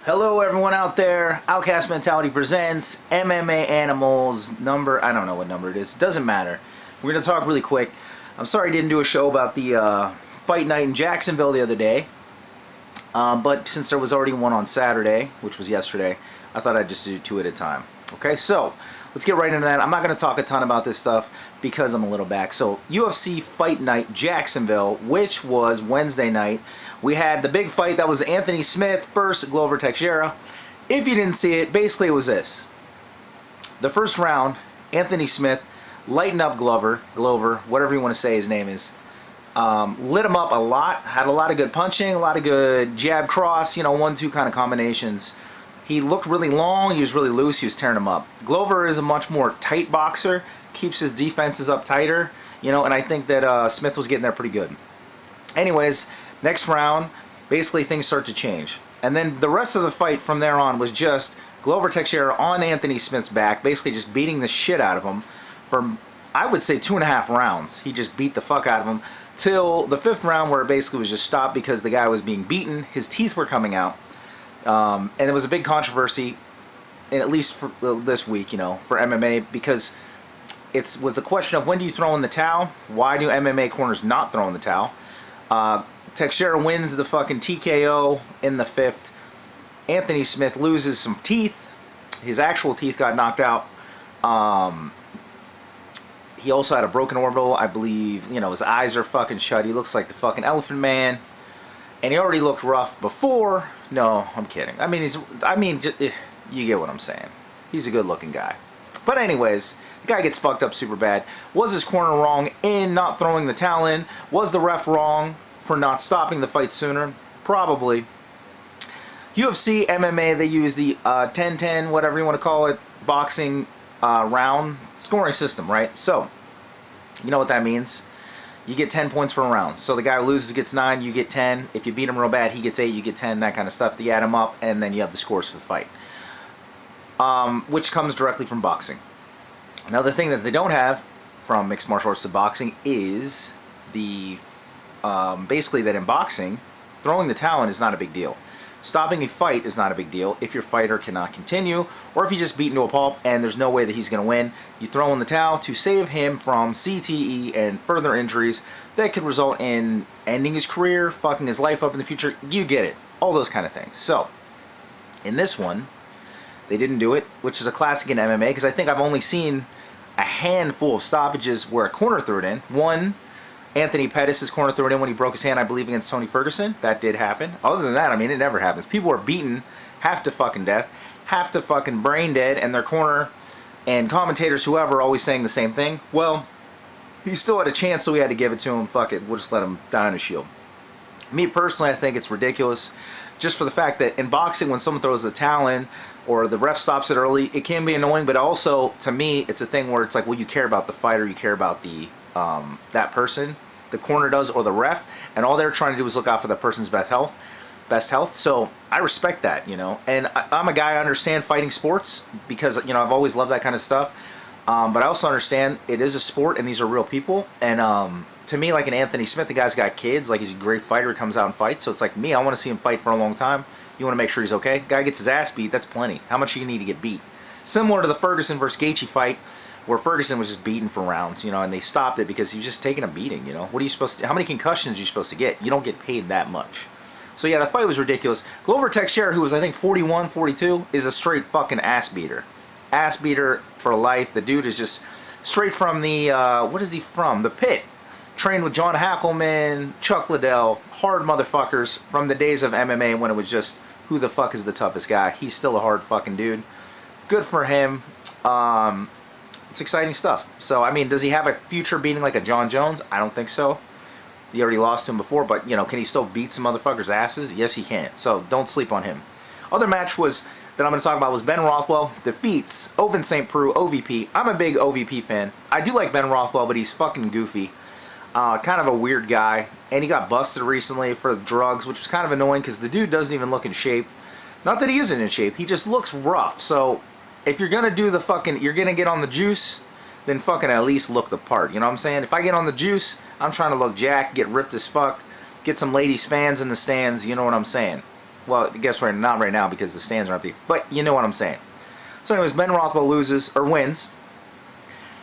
Hello everyone out there. Outcast Mentality presents MMA Animals number, I don't know what number it is, doesn't matter. We're going to talk really quick. I'm sorry I didn't do a show about the fight night in Jacksonville the other day. But since there was already one on Saturday, which was yesterday, I thought I'd just do two at a time. Okay, so let's get right into that. I'm not going to talk a ton about this stuff because I'm a little back. So UFC Fight Night Jacksonville, which was Wednesday night. We had the big fight that was Anthony Smith versus Glover Teixeira. If you didn't see it, basically it was this. The first round, Anthony Smith lightened up Glover, whatever you want to say his name is. Lit him up a lot, had a lot of good punching, a lot of good jab cross, 1-2 kind of combinations. He looked really long, he was really loose, he was tearing him up. Glover is a much more tight boxer, keeps his defenses up tighter, and I think that Smith was getting there pretty good. Anyways, next round, basically things start to change. And then the rest of the fight from there on was just Glover Teixeira on Anthony Smith's back, basically just beating the shit out of him for, I would say, 2.5 rounds. He just beat the fuck out of him till the 5th round, where it basically was just stopped because the guy was being beaten, his teeth were coming out. And it was a big controversy, at least for this week, for MMA, because it was the question of when do you throw in the towel? Why do MMA corners not throw in the towel? Teixeira wins the fucking TKO in the 5th. Anthony Smith loses some teeth. His actual teeth got knocked out. He also had a broken orbital, I believe. His eyes are fucking shut. He looks like the fucking Elephant Man. And he already looked rough before. No, I'm kidding. You get what I'm saying. He's a good-looking guy. But anyways, the guy gets fucked up super bad. Was his corner wrong in not throwing the towel in? Was the ref wrong for not stopping the fight sooner? Probably. UFC, MMA, they use the 10-10, whatever you want to call it, boxing round scoring system, right? So, you know what that means. You get 10 points for a round. So the guy who loses gets 9, you get 10. If you beat him real bad, he gets 8, you get 10, that kind of stuff. You add them up, and then you have the scores for the fight. Which comes directly from boxing. Another thing that they don't have from mixed martial arts to boxing is the basically that in boxing, throwing the towel in is not a big deal. Stopping a fight is not a big deal if your fighter cannot continue, or if you just beat into a pulp and there's no way that he's going to win. You throw in the towel to save him from CTE and further injuries that could result in ending his career, fucking his life up in the future. You get it. All those kind of things. So, in this one, they didn't do it, which is a classic in MMA, because I think I've only seen a handful of stoppages where a corner threw it in. One, Anthony Pettis' corner threw it in when he broke his hand, I believe, against Tony Ferguson. That did happen. Other than that, it never happens. People are beaten half to fucking death, half to fucking brain dead, and their corner and commentators, whoever, are always saying the same thing. Well, he still had a chance, so we had to give it to him. Fuck it, we'll just let him die on his shield. Me personally, I think it's ridiculous, just for the fact that in boxing, when someone throws the towel in, or the ref stops it early, it can be annoying, but also, to me, it's a thing where it's like, well, you care about the fighter, you care about the that person, the corner does, or the ref, and all they're trying to do is look out for that person's best health. So I respect that, and I'm a guy, I understand fighting sports, because I've always loved that kind of stuff, but I also understand it is a sport and these are real people. And to me, like an Anthony Smith, the guy's got kids, like he's a great fighter, he comes out and fights. So it's like me, I want to see him fight for a long time. You want to make sure he's okay. Guy gets his ass beat, that's plenty. How much do you need to get beat? Similar to the Ferguson versus Gaethje fight, where Ferguson was just beaten for rounds, and they stopped it because he was just taking a beating, What are you supposed to, how many concussions are you supposed to get? You don't get paid that much. So yeah, the fight was ridiculous. Glover Teixeira, who was I think 41, 42, is a straight fucking ass beater. Ass beater for life. The dude is just straight from the, what is he from? The Pit. Trained with John Hackleman, Chuck Liddell, hard motherfuckers from the days of MMA when it was just, who the fuck is the toughest guy? He's still a hard fucking dude. Good for him. It's exciting stuff. So, does he have a future beating like a John Jones? I don't think so. He already lost to him before, but, can he still beat some motherfuckers' asses? Yes, he can. So, don't sleep on him. Other match that I'm going to talk about was Ben Rothwell defeats Ovince St. Preux, OVP. I'm a big OVP fan. I do like Ben Rothwell, but he's fucking goofy. Kind of a weird guy. And he got busted recently for drugs, which was kind of annoying because the dude doesn't even look in shape. Not that he isn't in shape. He just looks rough. So, if you're going to do the fucking, you're going to get on the juice, then fucking at least look the part. You know what I'm saying? If I get on the juice, I'm trying to look jacked, get ripped as fuck, get some ladies fans in the stands, you know what I'm saying? Well, I guess not right now because the stands are empty. But you know what I'm saying. So anyways, Ben Rothwell wins.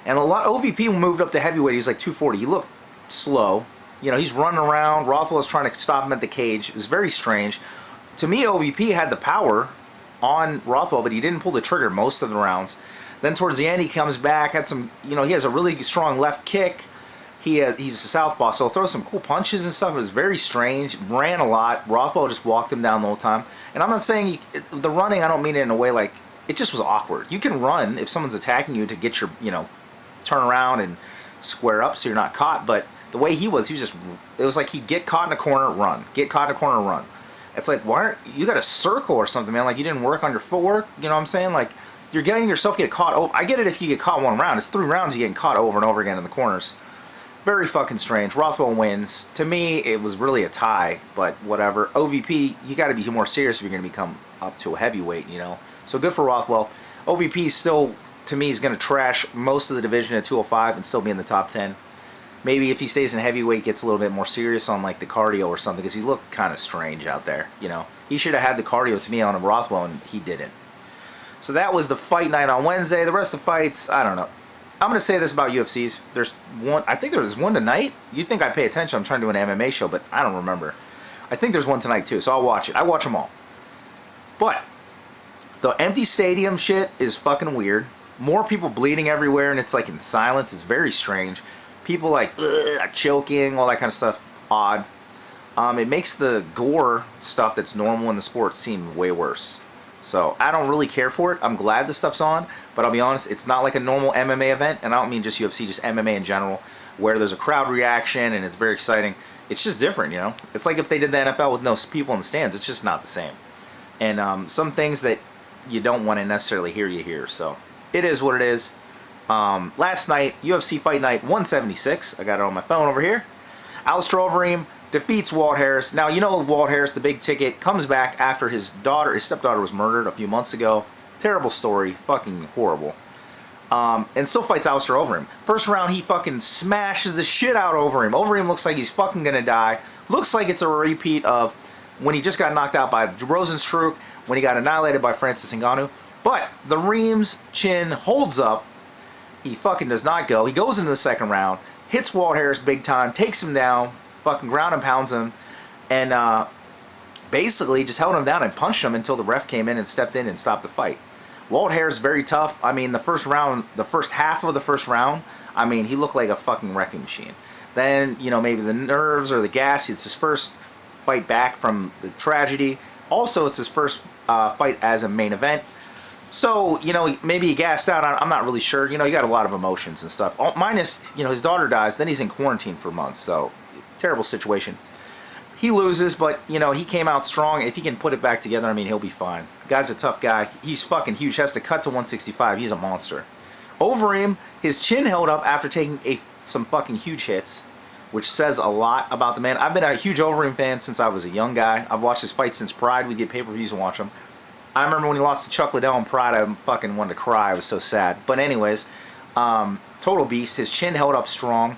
And OVP moved up to heavyweight. He was like 240. He looked slow. You know, he's running around. Rothwell's trying to stop him at the cage. It was very strange. To me, OVP had the power on Rothwell, but he didn't pull the trigger most of the rounds. Then towards the end, he comes back, had some, you know, he has a really strong left kick. He's a southpaw, so he'll throw some cool punches and stuff. It was very strange. Ran a lot. Rothwell just walked him down the whole time. And I'm not saying the running, I don't mean it in a way like, it just was awkward. You can run if someone's attacking you to get your, you know, turn around and square up so you're not caught, but the way he was just, it was like he'd get caught in a corner, run. Get caught in a corner, run. It's like, why aren't you got a circle or something, man? Like you didn't work on your footwork, you know what I'm saying? Like you're getting yourself get caught over. I get it if you get caught one round. It's 3 rounds you're getting caught over and over again in the corners. Very fucking strange. Rothwell wins. To me, it was really a tie, but whatever. OVP, you got to be more serious if you're going to become up to a heavyweight, you know? So good for Rothwell. OVP still, to me, is going to trash most of the division at 205 and still be in the top 10. Maybe if he stays in heavyweight, gets a little bit more serious on like the cardio or something, because he looked kind of strange out there, you know? He should have had the cardio to me on Rothwell, and he didn't. So that was the fight night on Wednesday. The rest of the fights, I don't know. I'm going to say this about UFCs. There's one, I think there's one tonight. You'd think I'd pay attention. I'm trying to do an MMA show, but I don't remember. I think there's one tonight too, so I'll watch it. I watch them all. But the empty stadium shit is fucking weird. More people bleeding everywhere, and it's like in silence. It's very strange. People like choking, all that kind of stuff. Odd. It makes the gore stuff that's normal in the sport seem way worse. So I don't really care for it. I'm glad this stuff's on, but I'll be honest, it's not like a normal MMA event, and I don't mean just UFC, just MMA in general, where there's a crowd reaction and it's very exciting. It's just different, you know? It's like if they did the NFL with no people in the stands. It's just not the same. And some things that you don't want to necessarily hear, you hear. So it is what it is. Last night, UFC Fight Night 176. I got it on my phone over here. Alistair Overeem defeats Walt Harris. Now, you know Walt Harris, the big ticket, comes back after his stepdaughter was murdered a few months ago. Terrible story. Fucking horrible. And still fights Alistair Overeem. First round, he fucking smashes the shit out of Overeem. Overeem looks like he's fucking gonna die. Looks like it's a repeat of when he just got knocked out by Rosenstruck, when he got annihilated by Francis Ngannou. But the Reem's chin holds up. He fucking does not go. He goes into the second round, hits Walt Harris big time, takes him down, fucking ground and pounds him, and basically just held him down and punched him until the ref came in and stepped in and stopped the fight. Walt Harris very tough. I mean, the first half of the first round, I mean, he looked like a fucking wrecking machine. Then, you know, maybe the nerves or the gas, it's his first fight back from the tragedy. Also, it's his first fight as a main event. So, you know, maybe he gassed out. I'm not really sure. You know, he got a lot of emotions and stuff. Minus, you know, his daughter dies. Then he's in quarantine for months. So, terrible situation. He loses, but, you know, he came out strong. If he can put it back together, I mean, he'll be fine. Guy's a tough guy. He's fucking huge. Has to cut to 165. He's a monster. Overeem, his chin held up after taking some fucking huge hits, which says a lot about the man. I've been a huge Overeem fan since I was a young guy. I've watched his fights since Pride. We'd get pay-per-views and watch them. I remember when he lost to Chuck Liddell in Pride, I fucking wanted to cry. I was so sad. But anyways, total beast. His chin held up strong.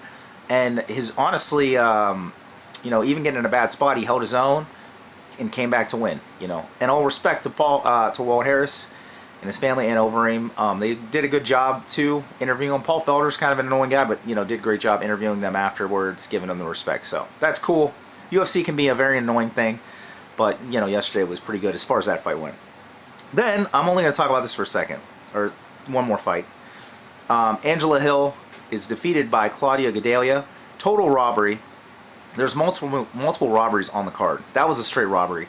And his, honestly, you know, even getting in a bad spot, he held his own and came back to win, you know. And all respect to Walt Harris and his family and Overeem. They did a good job, too, interviewing him. Paul Felder's kind of an annoying guy, but, you know, did a great job interviewing them afterwards, giving them the respect. So that's cool. UFC can be a very annoying thing, but, you know, yesterday was pretty good as far as that fight went. Then, I'm only going to talk about this for a second, or one more fight. Angela Hill is defeated by Claudia Gadelha. Total robbery. There's multiple robberies on the card. That was a straight robbery.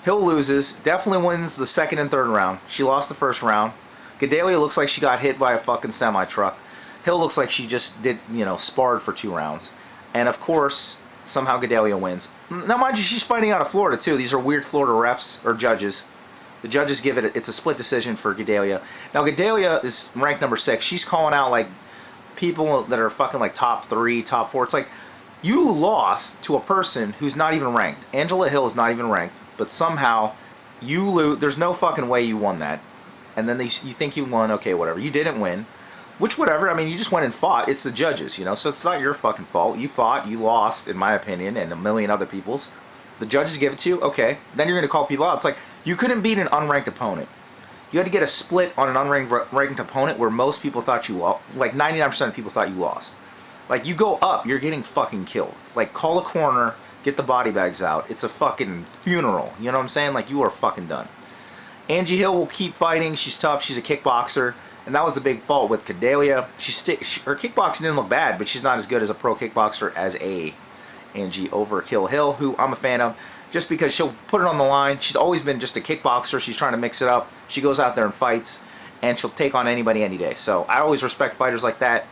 Hill loses, definitely wins the second and third round. She lost the first round. Gadelha looks like she got hit by a fucking semi-truck. Hill looks like she just did, you know, sparred for 2 rounds. And of course, somehow Gadelha wins. Now, mind you, she's fighting out of Florida, too. These are weird Florida refs, or judges. The judges give it, it's a split decision for Gadelha. Now, Gadelha is ranked number 6. She's calling out, like, people that are fucking, like, top 3, top 4. It's like, you lost to a person who's not even ranked. Angela Hill is not even ranked, but somehow you lose. There's no fucking way you won that. And then you think you won, okay, whatever. You didn't win. Which, whatever, I mean, you just went and fought. It's the judges, you know, so it's not your fucking fault. You fought, you lost, in my opinion, and a million other people's. The judges give it to you. Okay. Then you're going to call people out. It's like you couldn't beat an unranked opponent. You had to get a split on an unranked opponent where most people thought you lost. Like 99% of people thought you lost. Like you go up, you're getting fucking killed. Like call a corner, get the body bags out. It's a fucking funeral. You know what I'm saying? Like you are fucking done. Angie Hill will keep fighting. She's tough. She's a kickboxer. And that was the big fault with Cordelia. Her kickboxing didn't look bad, but she's not as good as a pro kickboxer as a Angie Overkill Hill, who I'm a fan of, just because she'll put it on the line. She's always been just a kickboxer. She's trying to mix it up. She goes out there and fights, and she'll take on anybody any day. So I always respect fighters like that.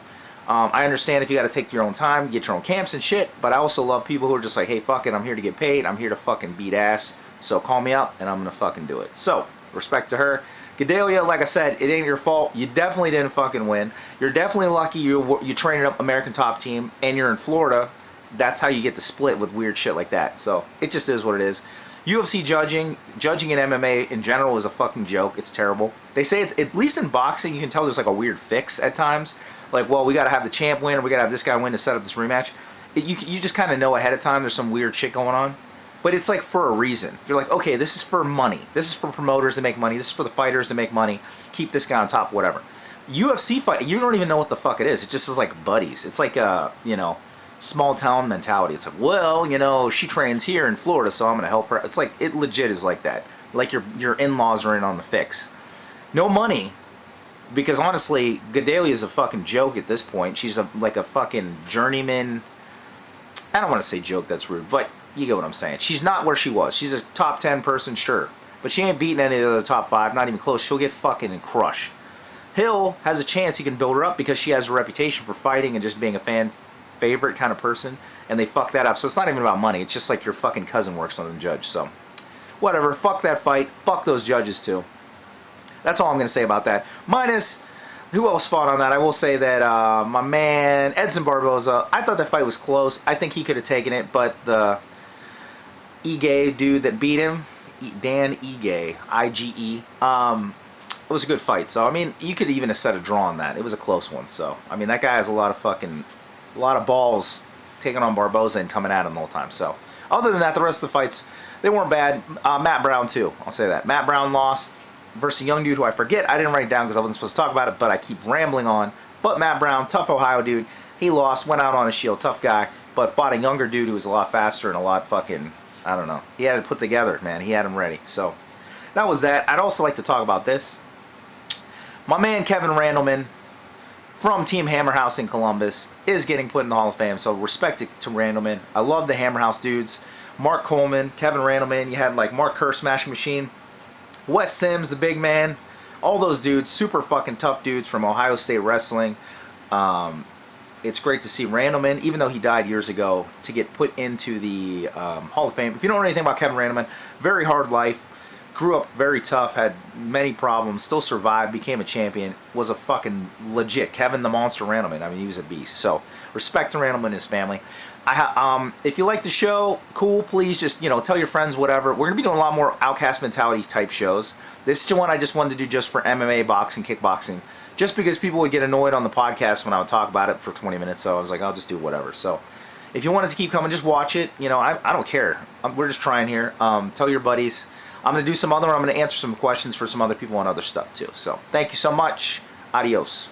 I understand if you got to take your own time, get your own camps and shit, but I also love people who are just like, hey, fuck it, I'm here to get paid. I'm here to fucking beat ass. So call me up, and I'm going to fucking do it. So, respect to her. Gedalia, like I said, it ain't your fault. You definitely didn't fucking win. You're definitely lucky you trained up American Top Team, and you're in Florida. That's how you get the split with weird shit like that. So, it just is what it is. UFC judging in MMA in general is a fucking joke. It's terrible. They say it's, at least in boxing, you can tell there's like a weird fix at times. Like, well, we got to have the champ win, or we got to have this guy win to set up this rematch. You just kind of know ahead of time there's some weird shit going on. But it's like for a reason. You're like, okay, this is for money. This is for promoters to make money. This is for the fighters to make money. Keep this guy on top, whatever. UFC fight, you don't even know what the fuck it is. It just is like buddies. It's like a, small town mentality. It's like, well, she trains here in Florida, so I'm going to help her. It's like, it legit is like that. Like your in-laws are in on the fix. No money. Because honestly, Gedalia is a fucking joke at this point. She's like a fucking journeyman. I don't want to say joke, that's rude, but you get what I'm saying. She's not where she was. She's a top 10 person, sure. But she ain't beating any of the other top 5, not even close. She'll get fucking crushed. Hill has a chance. He can build her up because she has a reputation for fighting and just being a fan favorite kind of person. And they fuck that up. So it's not even about money. It's just like your fucking cousin works on the judge. So whatever. Fuck that fight. Fuck those judges too. That's all I'm going to say about that. Minus, who else fought on that? I will say that my man, Edson Barboza, I thought that fight was close. I think he could have taken it, but the Ige dude that beat him, Dan Ige, I-G-E, it was a good fight. So, I mean, you could even have set a draw on that. It was a close one. So, I mean, that guy has a lot of balls taking on Barboza and coming at him the whole time. So, other than that, the rest of the fights, they weren't bad. Matt Brown, too. I'll say that. Matt Brown lost versus a young dude who I forget. I didn't write it down because I wasn't supposed to talk about it, but I keep rambling on. But Matt Brown, tough Ohio dude. He lost, went out on a shield, tough guy, but fought a younger dude who was a lot faster and a lot fucking, I don't know. He had it put together, man. He had him ready. So, that was that. I'd also like to talk about this. My man Kevin Randleman from Team Hammerhouse in Columbus is getting put in the Hall of Fame, so respect to Randleman. I love the Hammerhouse dudes. Mark Coleman, Kevin Randleman, you had like Mark Kerr, Smashing Machine, Wes Sims, the big man, all those dudes, super fucking tough dudes from Ohio State Wrestling. It's great to see Randleman, even though he died years ago, to get put into the Hall of Fame. If you don't know anything about Kevin Randleman, very hard life, grew up very tough, had many problems, still survived, became a champion, was a fucking legit Kevin the Monster Randleman. I mean, he was a beast. So, respect to Randleman and his family. If you like the show, cool, please just, tell your friends, whatever. We're going to be doing a lot more Outcast Mentality type shows. This is one I just wanted to do just for MMA, boxing, kickboxing, just because people would get annoyed on the podcast when I would talk about it for 20 minutes, so I was like, I'll just do whatever. So, if you want it to keep coming, just watch it. I don't care. We're just trying here. Tell your buddies. I'm going to do some other, I'm going to answer some questions for some other people on other stuff too. So, thank you so much. Adios.